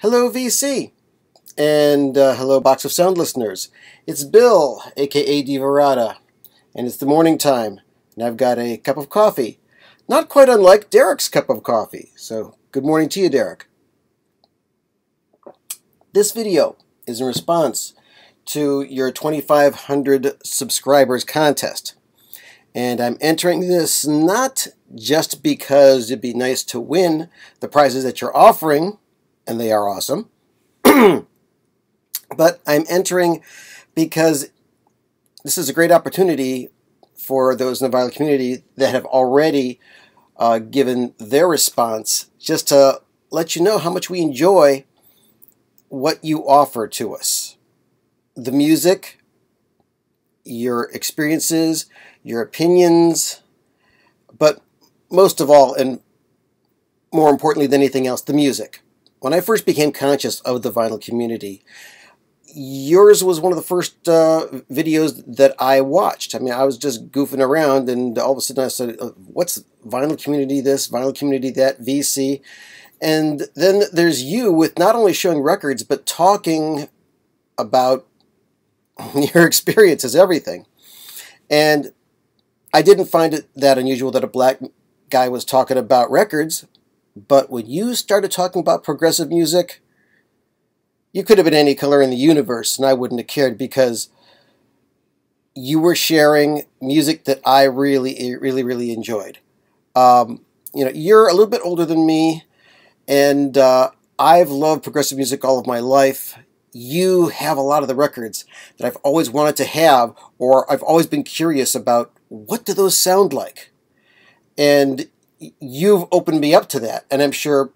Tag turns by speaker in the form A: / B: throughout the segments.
A: Hello VC, and hello Box of Sound listeners. It's Bill, aka Divarata, and it's the morning time, and I've got a cup of coffee. Not quite unlike Dereck's cup of coffee, so good morning to you, Dereck. This video is in response to your 2,500 subscribers contest. And I'm entering this not just because it'd be nice to win the prizes that you're offering, and they are awesome, but I'm entering because this is a great opportunity for those in the violent community that have already given their response, just to let you know how much we enjoy what you offer to us. The music, your experiences, your opinions, but most of all, and more importantly than anything else, the music. When I first became conscious of the vinyl community, yours was one of the first videos that I watched. I mean, I was just goofing around, and all of a sudden I said, what's vinyl community this, vinyl community that, VC? And then there's you with not only showing records, but talking about your experiences, everything. And I didn't find it that unusual that a black guy was talking about records, but when you started talking about progressive music, you could have been any color in the universe, and I wouldn't have cared, because you were sharing music that I really enjoyed. You know, you're a little bit older than me, and I've loved progressive music all of my life. You have a lot of the records that I've always wanted to have, or I've always been curious about, what do those sound like? And you've opened me up to that, and I'm sure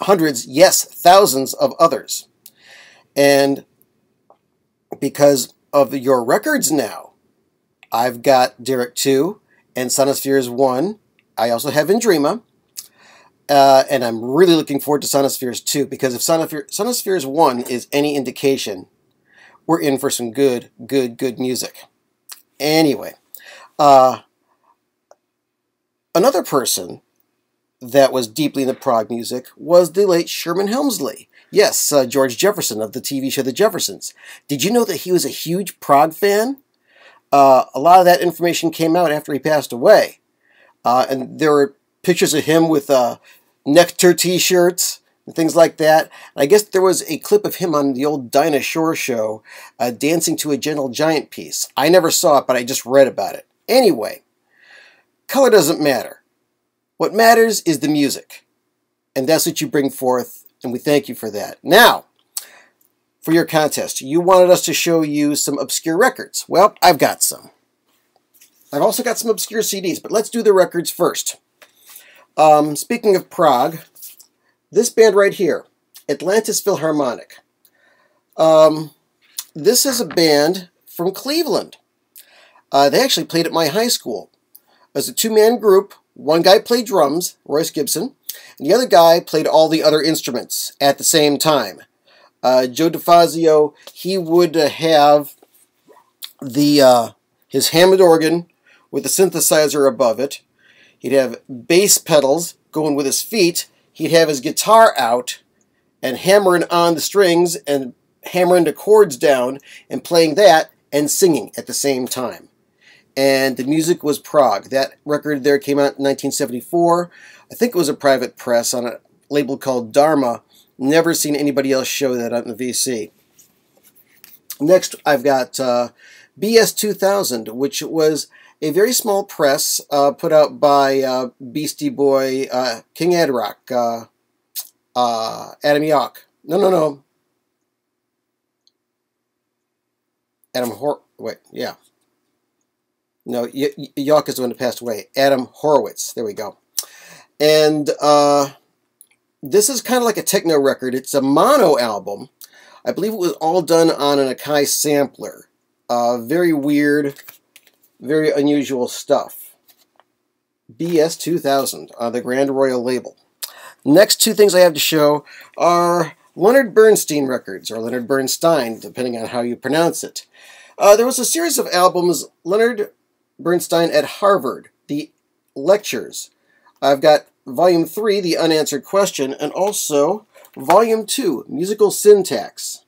A: hundreds, yes, thousands of others. And because of your records now, I've got Dereck 2 and Sonospheres 1. I also have Indrima. And I'm really looking forward to Sonospheres 2, because if Sonospheres 1 is any indication, we're in for some good music. Anyway, another person that was deeply into prog music was the late Sherman Hemsley. Yes, George Jefferson of the TV show The Jeffersons. Did you know that he was a huge prog fan? A lot of that information came out after he passed away. And there were pictures of him with Nectar t-shirts and things like that. And I guess there was a clip of him on the old Dinah Shore show dancing to a Gentle Giant piece. I never saw it, but I just read about it. Anyway, color doesn't matter. What matters is the music. And that's what you bring forth, and we thank you for that. Now, for your contest, you wanted us to show you some obscure records. Well, I've got some. I've also got some obscure CDs, but let's do the records first. Speaking of prog, this band right here, Atlantis Philharmonic. This is a band from Cleveland. They actually played at my high school. It was a two-man group. One guy played drums, Royce Gibson, and the other guy played all the other instruments at the same time. Joe DeFazio, he would have his Hammond organ with a synthesizer above it. He'd have bass pedals going with his feet. He'd have his guitar out and hammering on the strings and hammering the chords down and playing that and singing at the same time. And the music was prog. That record there came out in 1974. I think it was a private press on a label called Dharma. Never seen anybody else show that on the VC. Next, I've got BS 2000, which was a very small press put out by Beastie Boy, King Adrock, Adam Yauch. No. No, Yauch is the one who passed away. Adam Horowitz. There we go. And this is kind of like a techno record. It's a mono album. I believe it was all done on an Akai sampler. Very weird, very unusual stuff. BS 2000 on the Grand Royal label. Next two things I have to show are Leonard Bernstein records, or Leonard Bernstein, depending on how you pronounce it. There was a series of albums, Leonard Bernstein at Harvard, the lectures. I've got Volume 3, The Unanswered Question, and also Volume 2, Musical Syntax.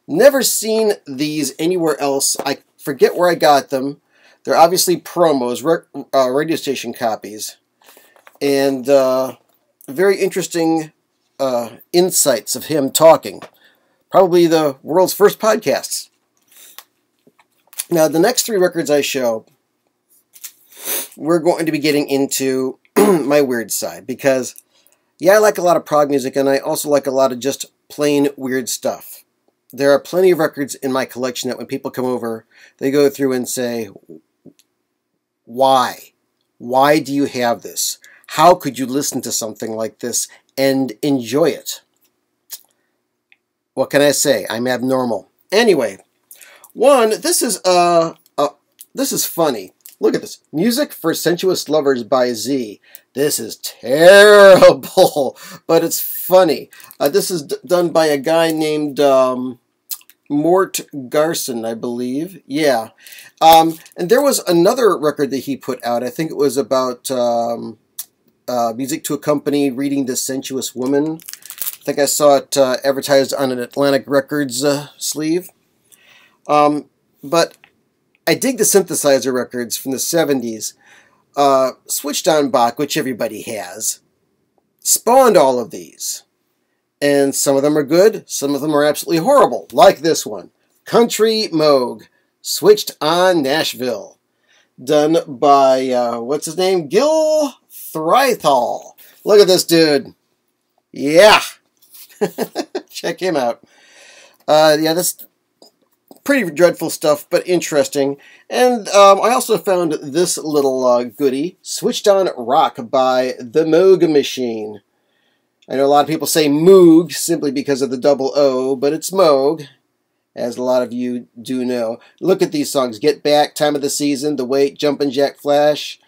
A: Never seen these anywhere else. I forget where I got them. They're obviously promos, radio station copies. And very interesting insights of him talking. Probably the world's first podcasts. Now, the next 3 records I show, we're going to be getting into my weird side. Because, yeah, I like a lot of prog music, and I also like a lot of just plain weird stuff. There are plenty of records in my collection that when people come over, they go through and say, why? Why do you have this? How could you listen to something like this and enjoy it? What can I say? I'm abnormal. Anyway, this is funny. Look at this. Music for Sensuous Lovers by Z. This is terrible, but it's funny. This is done by a guy named Mort Garson, I believe. Yeah. And there was another record that he put out. I think it was about music to accompany reading The Sensuous Woman. I think I saw it advertised on an Atlantic Records sleeve. But I dig the synthesizer records from the 70s. Switched on Bach, which everybody has, spawned all of these. And some of them are good, some of them are absolutely horrible, like this one. Country Moog, Switched on Nashville. Done by, what's his name? Gil Thrythall. Look at this dude. Yeah. Check him out. Yeah, that's pretty dreadful stuff, but interesting. And I also found this little goodie, Switched on Rock by the Moog Machine. I know a lot of people say Moog simply because of the double O, but it's Moog, as a lot of you do know. Look at these songs. Get Back, Time of the Season, The Wait, Jumpin' Jack Flash,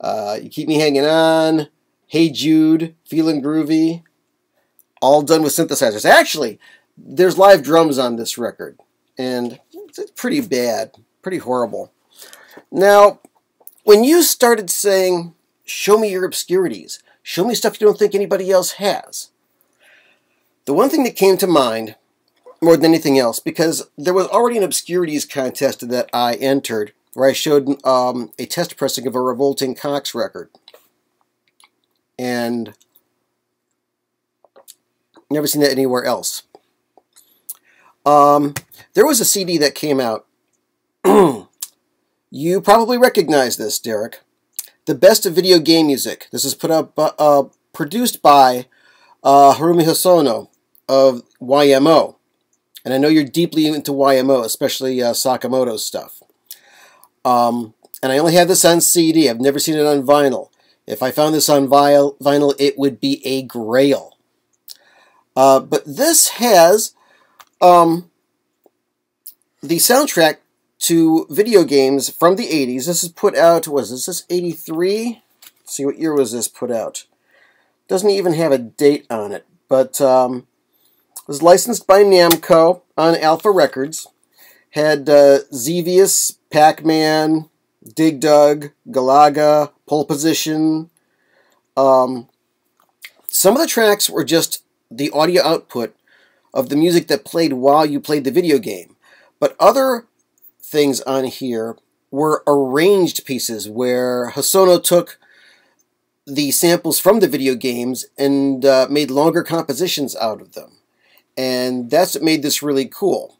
A: You Keep Me Hanging On, Hey Jude, Feelin' Groovy, all done with synthesizers. Actually, there's live drums on this record, and it's pretty bad, pretty horrible. Now, when you started saying, show me your obscurities, show me stuff you don't think anybody else has, the one thing that came to mind, more than anything else, because there was already an obscurities contest that I entered, where I showed a test pressing of a Revolting Cox record. And never seen that anywhere else. There was a CD that came out. You probably recognize this, Dereck. The Best of Video Game Music. This is produced by Harumi Hosono of YMO. And I know you're deeply into YMO, especially Sakamoto's stuff. And I only have this on CD. I've never seen it on vinyl. If I found this on vinyl, it would be a grail. But this has the soundtrack to video games from the 80s. This is put out, was this 83? Let's see, what year was this put out? Doesn't even have a date on it, but it was licensed by Namco on Alpha Records. Had Xevious, Pac-Man, Dig Dug, Galaga, Pole Position. Some of the tracks were just the audio output of the music that played while you played the video game. But other things on here were arranged pieces where Hosono took the samples from the video games and made longer compositions out of them. And that's what made this really cool.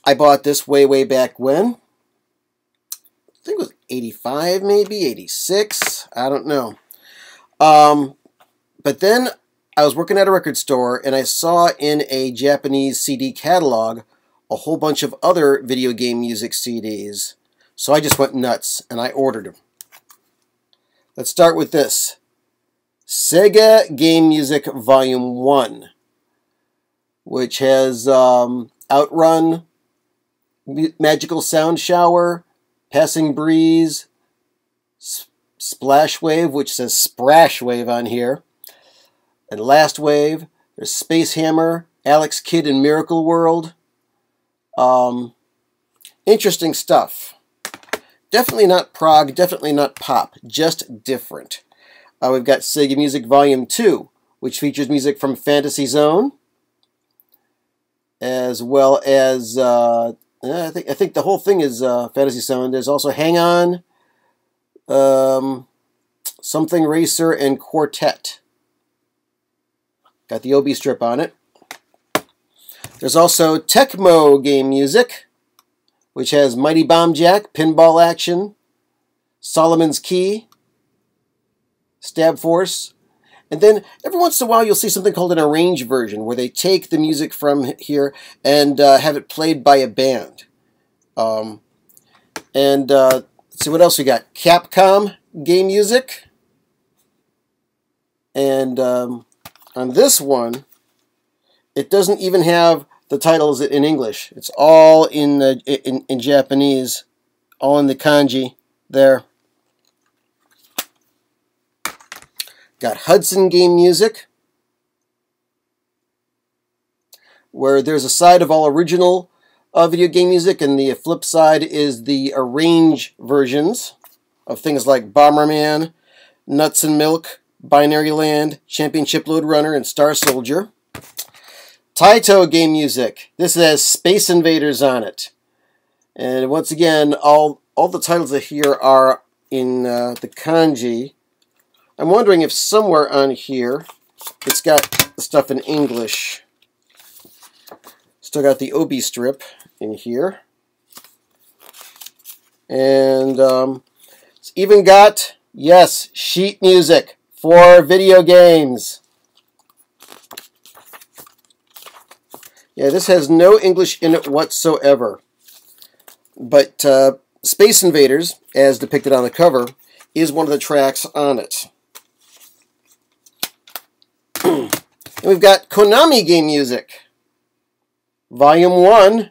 A: I bought this way back when. I think it was 85 maybe, 86, I don't know. But then I was working at a record store and I saw in a Japanese CD catalog a whole bunch of other video game music CDs. So I just went nuts and I ordered them. Let's start with this. Sega Game Music Volume 1, which has Outrun, Magical Sound Shower, Passing Breeze, Splash Wave, which says Sprash Wave on here, and Last Wave. There's Space Hammer, Alex Kidd in Miracle World. Interesting stuff. Definitely not prog, definitely not pop, just different. We've got Sega Music Volume 2, which features music from Fantasy Zone, as well as I think the whole thing is Fantasy Zone. There's also Hang On, Something Racer, and Quartet. Got the OB strip on it. There's also Tecmo game music, which has Mighty Bomb Jack, Pinball Action, Solomon's Key, Stab Force. And then every once in a while you'll see something called an arranged version, where they take the music from here and have it played by a band. Let's see what else we got. Capcom game music. And on this one, it doesn't even have the titles in English. It's all in Japanese, all in the kanji there. Got Hudson game music, where there's a side of all original video game music, and the flip side is the arrange versions of things like Bomberman, Nuts and Milk, Binary Land, Championship Load Runner, and Star Soldier. Taito game music. This has Space Invaders on it. And once again, all the titles here are in the kanji. I'm wondering if somewhere on here it's got stuff in English. Still got the OB strip in here. And it's even got, yes, sheet music for video games. Yeah, this has no English in it whatsoever. But Space Invaders, as depicted on the cover, is one of the tracks on it. And we've got Konami game music, Volume 1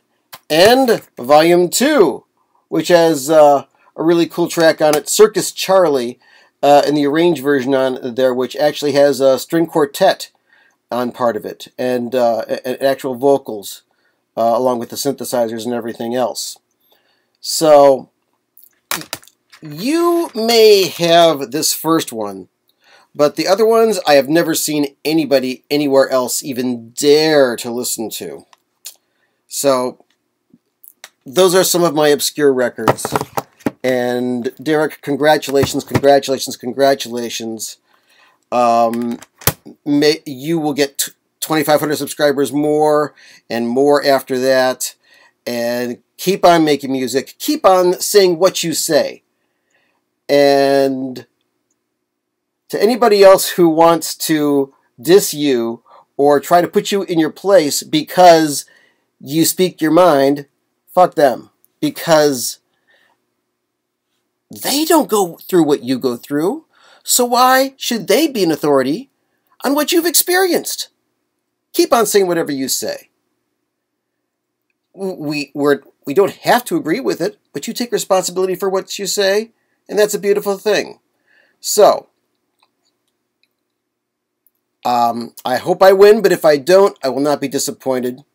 A: and Volume 2, which has a really cool track on it, Circus Charlie, in the arranged version on there, which actually has a string quartet on part of it, and actual vocals, along with the synthesizers and everything else. So, you may have this first one, but the other ones I have never seen anybody anywhere else even dare to listen to. So, those are some of my obscure records. And Dereck, congratulations, congratulations, congratulations. You will get 2,500 subscribers more and more after that. And keep on making music. Keep on saying what you say. And to anybody else who wants to diss you or try to put you in your place because you speak your mind, fuck them. Because they don't go through what you go through. So why should they be an authority on what you've experienced? Keep on saying whatever you say. We don't have to agree with it, but you take responsibility for what you say, and that's a beautiful thing. So, I hope I win, but if I don't, I will not be disappointed.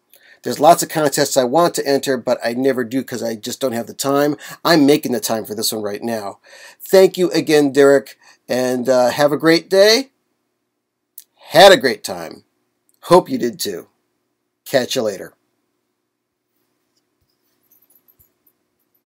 A: There's lots of contests I want to enter, but I never do because I just don't have the time. I'm making the time for this one right now. Thank you again, Dereck, and have a great day. Had a great time. Hope you did too. Catch you later.